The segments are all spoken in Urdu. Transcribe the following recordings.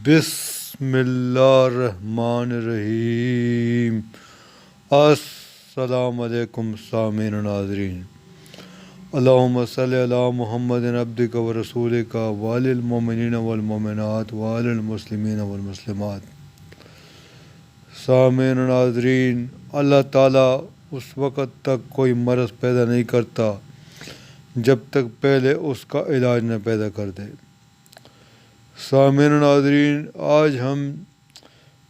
بسم اللہ الرحمن الرحیم۔ السلام علیکم سامعین و ناظرین، اللہم صلی علی محمد عبدک و رسولک وعلی المؤمنین والمؤمنات وعلی المسلمین والمسلمات۔ سامعین و ناظرین، اللہ تعالیٰ اس وقت تک کوئی مرض پیدا نہیں کرتا جب تک پہلے اس کا علاج نہ پیدا کر دے۔ سامعین و ناظرین، آج ہم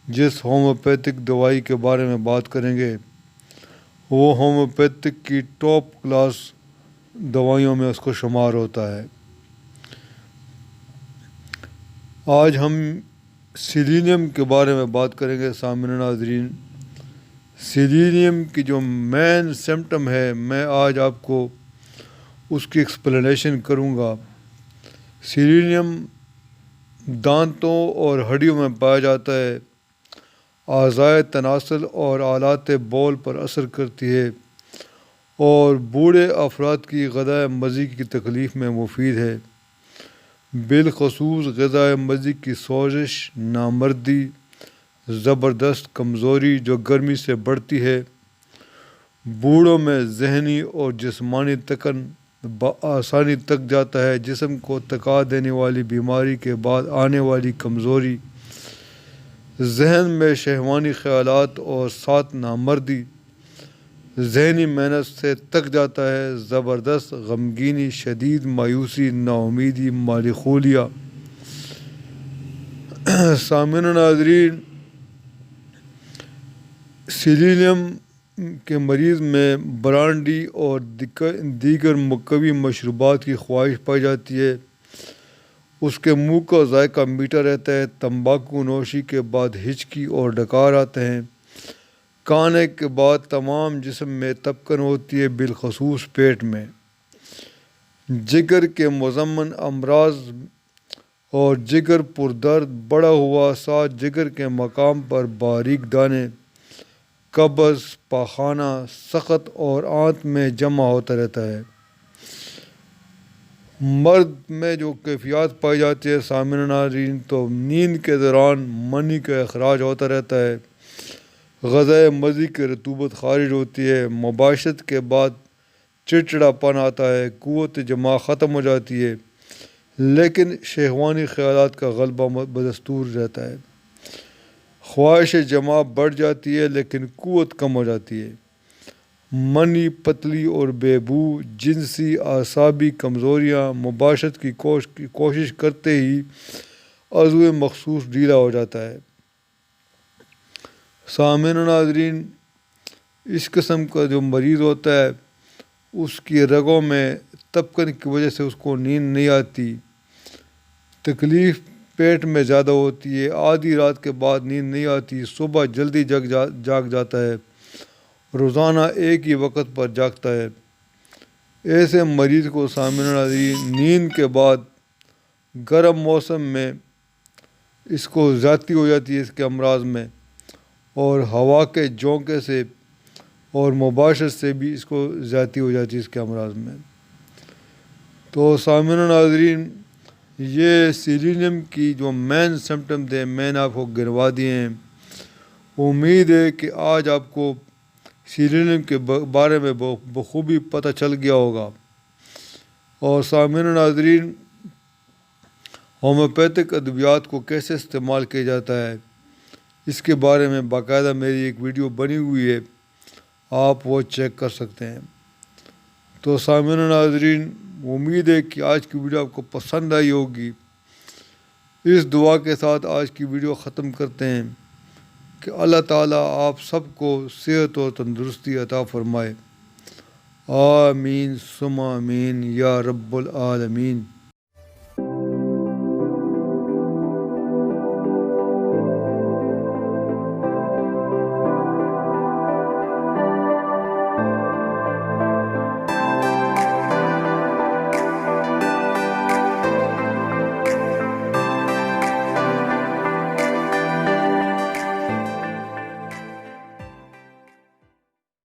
جس ہومیوپیتھک دوائی کے بارے میں بات کریں گے وہ ہومیوپیتھک کی ٹاپ کلاس دوائیوں میں اس کو شمار ہوتا ہے۔ آج ہم سیلینیم کے بارے میں بات کریں گے۔ سامعین و ناظرین، سیلینیم کی جو مین سمٹم ہے، میں آج آپ کو اس کی ایکسپلینیشن کروں گا۔ سیلینیم دانتوں اور ہڈیوں میں پایا جاتا ہے، اعضائے تناسل اور آلات بول پر اثر کرتی ہے اور بوڑھے افراد کی غذائے مزی کی تکلیف میں مفید ہے، بالخصوص غذائے مزی کی سوزش، نامردی، زبردست کمزوری جو گرمی سے بڑھتی ہے، بوڑھوں میں ذہنی اور جسمانی تکن بآسانی تک جاتا ہے، جسم کو تکا دینے والی بیماری کے بعد آنے والی کمزوری، ذہن میں شہوانی خیالات اور ساتھ نامردی، ذہنی محنت سے تک جاتا ہے، زبردست غمگینی، شدید مایوسی، ناامیدی، مالی خولیہ۔ سامعین و ناظرین، سیلینیم کے مریض میں برانڈی اور دیگر مقوی مشروبات کی خواہش پائی جاتی ہے، اس کے منہ کا ذائقہ میٹھا رہتا ہے، تمباکو نوشی کے بعد ہچکی اور ڈکار آتے ہیں، کھانے کے بعد تمام جسم میں تپکن ہوتی ہے، بالخصوص پیٹ میں، جگر کے مزمن امراض اور جگر پر درد، بڑا ہوا سا جگر کے مقام پر باریک دانے، قبض، پاخانہ، سخت اور آنت میں جمع ہوتا رہتا ہے۔ مرد میں جو کیفیات پائی جاتی ہے سامعین و ناظرین، تو نیند کے دوران منی کا اخراج ہوتا رہتا ہے، غذائے مزی کی رطوبت خارج ہوتی ہے، مباشرت کے بعد چڑچڑا پن آتا ہے، قوت جماع ختم ہو جاتی ہے، لیکن شہوانی خیالات کا غلبہ بدستور رہتا ہے، خواہش جماع بڑھ جاتی ہے لیکن قوت کم ہو جاتی ہے، منی پتلی اور بے بو، جنسی اعصابی کمزوریاں، مباشرت کی کوشش کرتے ہی عضو مخصوص ڈھیلا ہو جاتا ہے۔ سامعین و ناظرین، اس قسم کا جو مریض ہوتا ہے اس کی رگوں میں تپکن کی وجہ سے اس کو نیند نہیں آتی، تکلیف پیٹ میں زیادہ ہوتی ہے، آدھی رات کے بعد نیند نہیں آتی، صبح جلدی جاگ جاتا ہے، روزانہ ایک ہی وقت پر جاگتا ہے۔ ایسے مریض کو سامعین و ناظرین نیند کے بعد گرم موسم میں اس کو زیادتی ہو جاتی ہے، اس کے امراض میں، اور ہوا کے جھونکے سے اور مباشرت سے بھی اس کو زیادتی ہو جاتی ہے اس کے امراض میں۔ تو سامعین و ناظرین، یہ سیلینیم کی جو مین سمٹم تھے میں نے آپ کو گنوا دیے ہیں۔ امید ہے کہ آج آپ کو سیلینیم کے بارے میں بخوبی پتہ چل گیا ہوگا۔ اور سامعین و ناظرین، ہومیوپیتھک ادویات کو کیسے استعمال کیا جاتا ہے اس کے بارے میں باقاعدہ میری ایک ویڈیو بنی ہوئی ہے، آپ وہ چیک کر سکتے ہیں۔ تو سامعین و ناظرین، امید ہے کہ آج کی ویڈیو آپ کو پسند آئی ہوگی۔ اس دعا کے ساتھ آج کی ویڈیو ختم کرتے ہیں کہ اللہ تعالیٰ آپ سب کو صحت و تندرستی عطا فرمائے، آمین ثم آمین یا رب العالمین۔